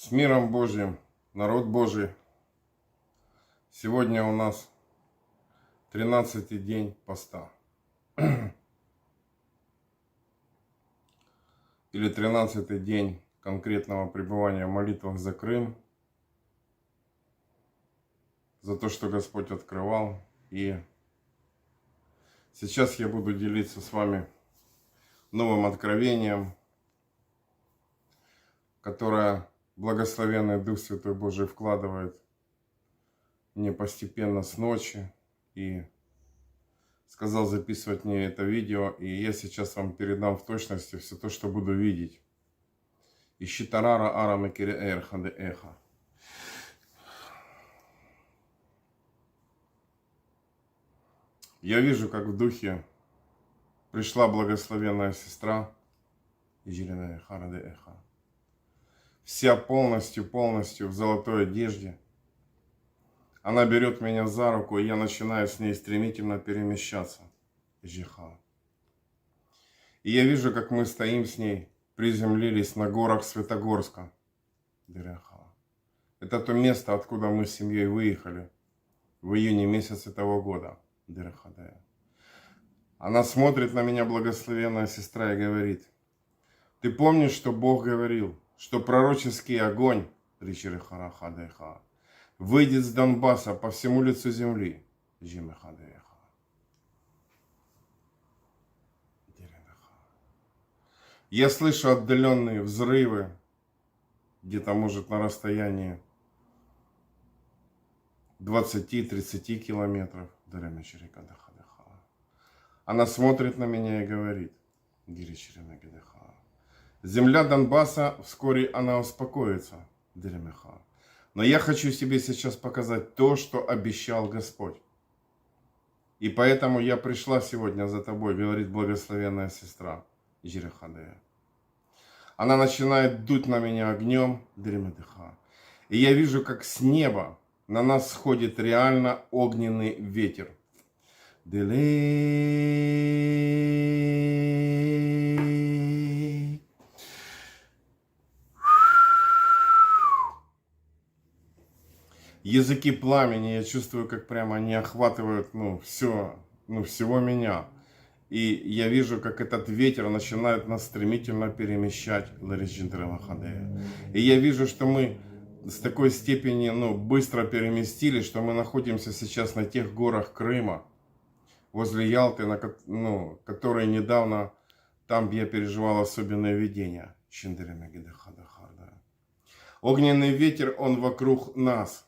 С миром Божьим, народ Божий. Сегодня у нас 13-й день поста. Или 13-й день конкретного пребывания в молитвах за Крым. За то, что Господь открывал. И сейчас я буду делиться с вами новым откровением, которое благословенный Дух Святой Божий вкладывает мне постепенно с ночи. И сказал записывать мне это видео. И я сейчас вам передам в точности все то, что буду видеть. Ищи тарара араме киреэр хаде эха. Я вижу, как в духе пришла благословенная сестра. Вся полностью в золотой одежде. Она берет меня за руку, и я начинаю с ней стремительно перемещаться. И я вижу, как мы стоим с ней, приземлились на горах Светогорска. Это то место, откуда мы с семьей выехали в июне месяце того года. Она смотрит на меня, благословенная сестра, и говорит: ты помнишь, что Бог говорил, что пророческий огонь выйдет с Донбасса по всему лицу земли. Я слышу отдаленные взрывы, где-то, может, на расстоянии 20-30 километров. Она смотрит на меня и говорит: земля Донбасса, вскоре она успокоится. Но я хочу себе сейчас показать то, что обещал Господь. И поэтому я пришла сегодня за тобой, говорит благословенная сестра. Она начинает дуть на меня огнем. И я вижу, как с неба на нас сходит реально огненный ветер. Языки пламени, я чувствую, как прямо они охватывают, всего меня. И я вижу, как этот ветер начинает нас стремительно перемещать. И я вижу, что мы с такой степени, быстро переместились, что мы находимся сейчас на тех горах Крыма, возле Ялты, которые недавно, там я переживал особенное видение. Огненный ветер, он вокруг нас.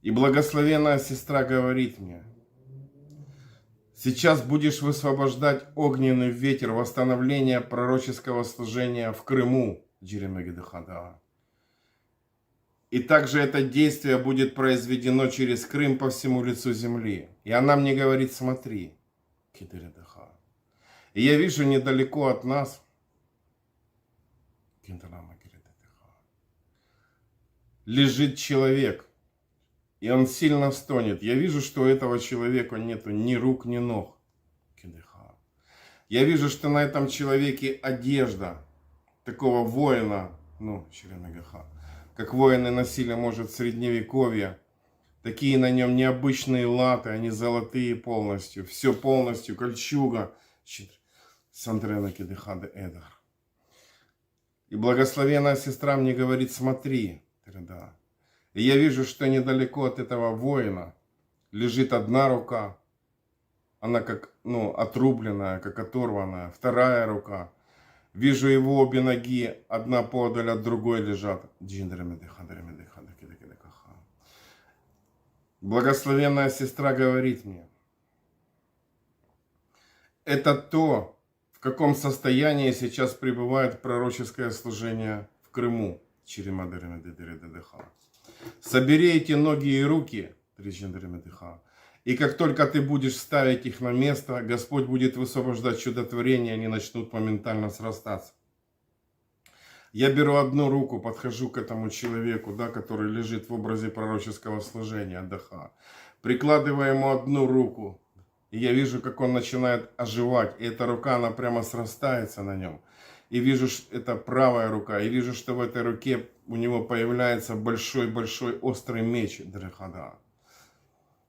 И благословенная сестра говорит мне: сейчас будешь высвобождать огненный ветер восстановления пророческого служения в Крыму. И также это действие будет произведено через Крым по всему лицу земли. И она мне говорит: смотри. И я вижу недалеко от нас лежит человек. И он сильно стонет. Я вижу, что у этого человека нету ни рук, ни ног. Я вижу, что на этом человеке одежда такого воина, как воины носили, может, в средневековье. Такие на нем необычные латы, они золотые полностью. Все полностью, кольчуга. И благословенная сестра мне говорит: смотри. И я вижу, что недалеко от этого воина лежит одна рука. Она как, отрубленная, как оторванная. Вторая рука. Вижу его обе ноги, одна подаль от другой лежат. Благословенная сестра говорит мне: это то, в каком состоянии сейчас пребывает пророческое служение в Крыму. Собери эти ноги и руки, и как только ты будешь ставить их на место, Господь будет высвобождать чудотворения, они начнут моментально срастаться. Я беру одну руку, подхожу к этому человеку, который лежит в образе пророческого служения, прикладываю ему одну руку, и я вижу, как он начинает оживать, и эта рука, она прямо срастается на нем. и вижу, что это правая рука, и вижу, что в этой руке у него появляется большой-большой острый меч Дрехада.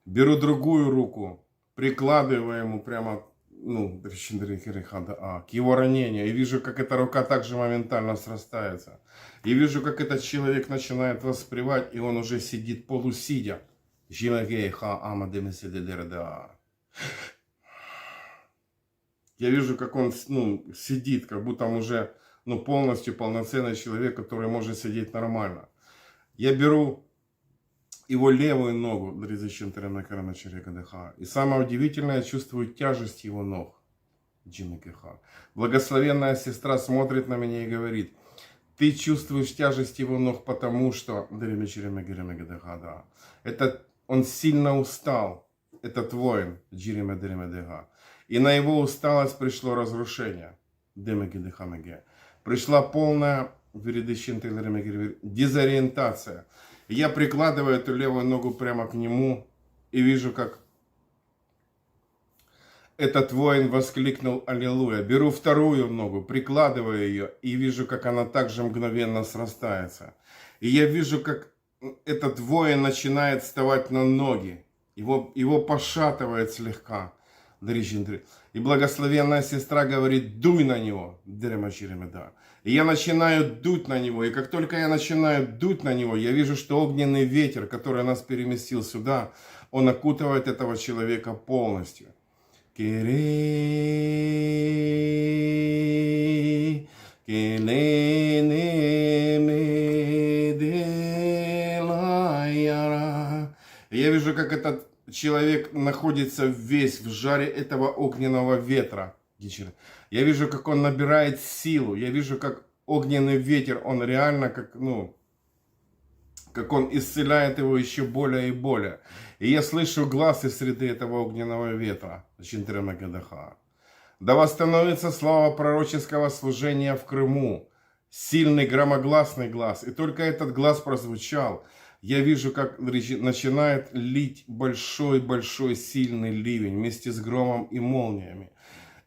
Беру другую руку, прикладываю ему прямо, ну, к его ранению, и вижу, как эта рука также моментально срастается. И вижу, как этот человек начинает воспевать, и он уже сидит полусидя. Я вижу, как он, ну, сидит, как будто он уже, ну, полностью полноценный человек, который может сидеть нормально. Я беру его левую ногу, и самое удивительное, я чувствую тяжесть его ног. Благословенная сестра смотрит на меня и говорит: ты чувствуешь тяжесть его ног, потому что это он сильно устал, этот воин, и на его усталость пришло разрушение. Пришла полная дезориентация. Я прикладываю эту левую ногу прямо к нему и вижу, как этот воин воскликнул «Аллилуйя». Беру вторую ногу, прикладываю ее и вижу, как она также мгновенно срастается. И я вижу, как этот воин начинает вставать на ноги. Его пошатывает слегка. И благословенная сестра говорит: дуй на него. И я начинаю дуть на него. И как только я начинаю дуть на него, я вижу, что огненный ветер, который нас переместил сюда, он окутывает этого человека полностью. И я вижу, как этот человек находится весь в жаре этого огненного ветра. Я вижу, как он набирает силу. Я вижу, как огненный ветер, он реально как он исцеляет его еще более и более. И я слышу глаз из среды этого огненного ветра. Да восстановится слава пророческого служения в Крыму. Сильный громогласный глаз. И только этот глаз прозвучал. Я вижу, как начинает лить большой-большой сильный ливень вместе с громом и молниями.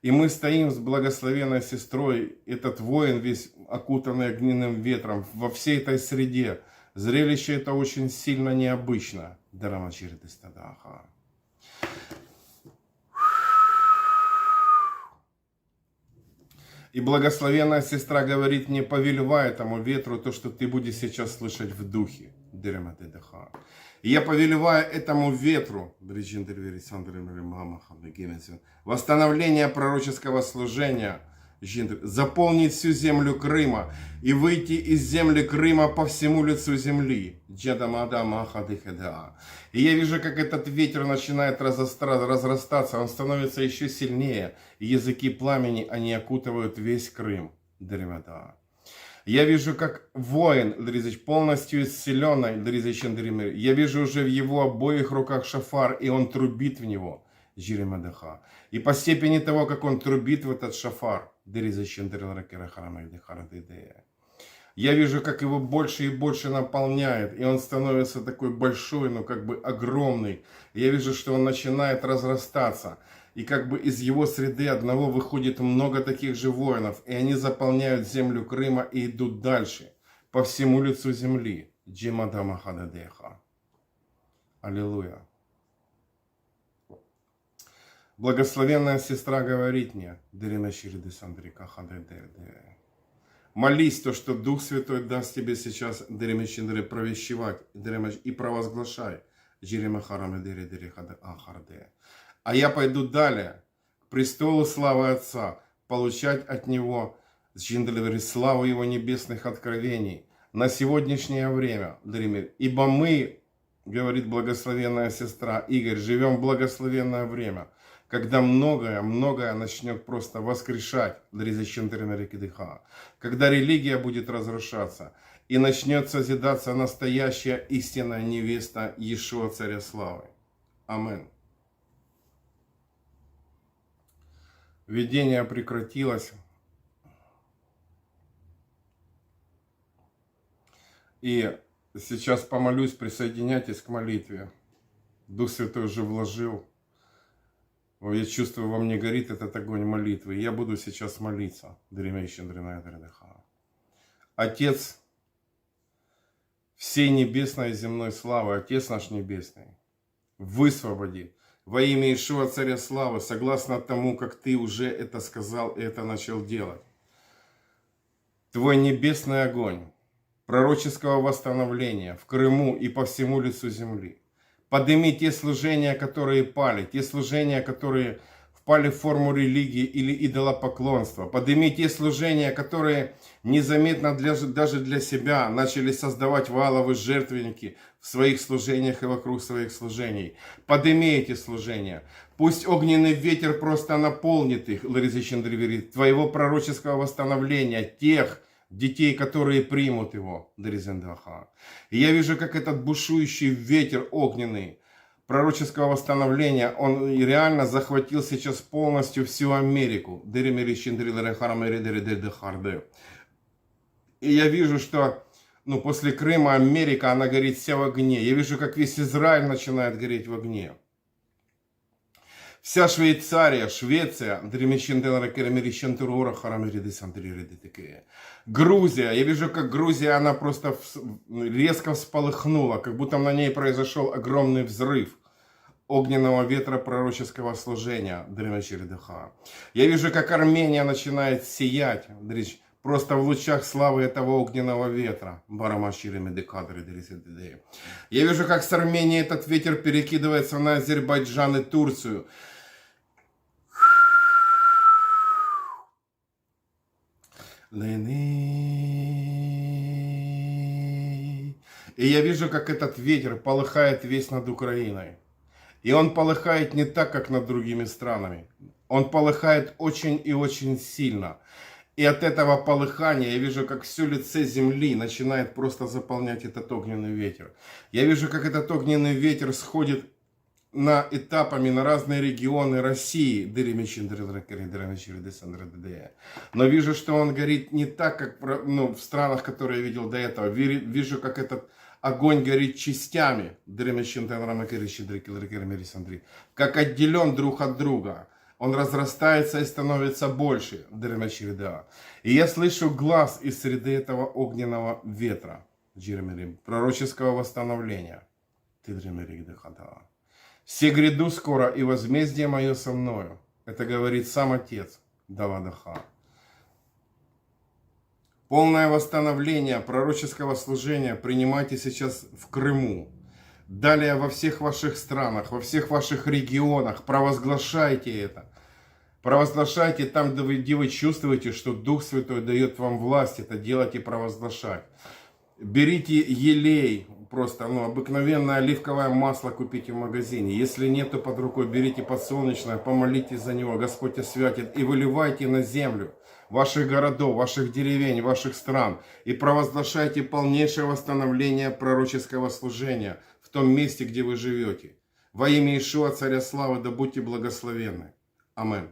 И мы стоим с благословенной сестрой, этот воин весь окутанный огненным ветром, во всей этой среде. Зрелище это очень сильно необычно. И благословенная сестра говорит мне: повелевай этому ветру то, что ты будешь сейчас слышать в духе. И я повелеваю этому ветру восстановление пророческого служения, заполнить всю землю Крыма и выйти из земли Крыма по всему лицу земли. И я вижу, как этот ветер начинает разрастаться, он становится еще сильнее. И языки пламени, они окутывают весь Крым. Я вижу, как воин, полностью исцеленный, я вижу уже в его обоих руках шафар, и он трубит в него. И по степени того, как он трубит в этот шафар, я вижу, как его больше и больше наполняет, и он становится такой большой, ну как бы огромный. Я вижу, что он начинает разрастаться, и как бы из его среды одного выходит много таких же воинов, и они заполняют землю Крыма и идут дальше, по всему лицу земли. Аллилуйя. Благословенная сестра говорит мне: молись, то, что Дух Святой даст тебе сейчас провещевать и провозглашай. А я пойду далее, к престолу славы Отца, получать от Него славу Его небесных откровений на сегодняшнее время. Ибо мы, говорит благословенная сестра Игорь, живем в благословенное время, когда многое начнет просто воскрешать, когда религия будет разрушаться и начнет созидаться настоящая истинная невеста Иешуа Царя Славы. Аминь. Видение прекратилось. И сейчас помолюсь, присоединяйтесь к молитве. Дух Святой уже вложил Я чувствую, во мне горит этот огонь молитвы. Я буду сейчас молиться. Отец всей небесной и земной славы, Отец наш Небесный, высвободи во имя Иешуа Царя Славы, согласно тому, как Ты уже это сказал и это начал делать. Твой небесный огонь пророческого восстановления в Крыму и по всему лицу земли. Подними те служения, которые пали, те служения, которые впали в форму религии или идолопоклонства. Подними те служения, которые незаметно даже для себя начали создавать валовые жертвенники в своих служениях и вокруг своих служений. Подними эти служения. Пусть огненный ветер просто наполнит их, твоего пророческого восстановления, тех детей, которые примут его. И я вижу, как этот бушующий ветер огненный пророческого восстановления, он реально захватил сейчас полностью всю Америку. И я вижу, что после Крыма Америка, она горит вся в огне. Я вижу, как весь Израиль начинает гореть в огне. Вся Швейцария, Швеция, Грузия, я вижу, как Грузия, она просто резко всполыхнула, как будто на ней произошел огромный взрыв огненного ветра пророческого служения. Я вижу, как Армения начинает сиять, просто в лучах славы этого огненного ветра. Я вижу, как с Армении этот ветер перекидывается на Азербайджан и Турцию. И я вижу, как этот ветер полыхает весь над Украиной. И он полыхает не так, как над другими странами. Он полыхает очень и очень сильно. И от этого полыхания я вижу, как все лице земли начинает просто заполнять этот огненный ветер. Я вижу, как этот огненный ветер сходит на этапами на разные регионы России. Но вижу, что он горит не так, как в странах, которые я видел до этого. Вижу, как этот огонь горит частями. Как отделен друг от друга. Он разрастается и становится больше. И я слышу глаз из среды этого огненного ветра. Пророческого восстановления. «Все гряду скоро, и возмездие мое со мною». Это говорит сам Отец Давадаха. Полное восстановление пророческого служения принимайте сейчас в Крыму. Далее во всех ваших странах, во всех ваших регионах. Провозглашайте это. Провозглашайте там, где вы чувствуете, что Дух Святой дает вам власть это делать и провозглашать. Берите елей, просто обыкновенное оливковое масло купите в магазине. Если нету под рукой, берите подсолнечное, помолитесь за него, Господь освятит, и выливайте на землю ваших городов, ваших деревень, ваших стран. И провозглашайте полнейшее восстановление пророческого служения в том месте, где вы живете. Во имя Иешуа, Царя Славы, да будьте благословенны. Аминь.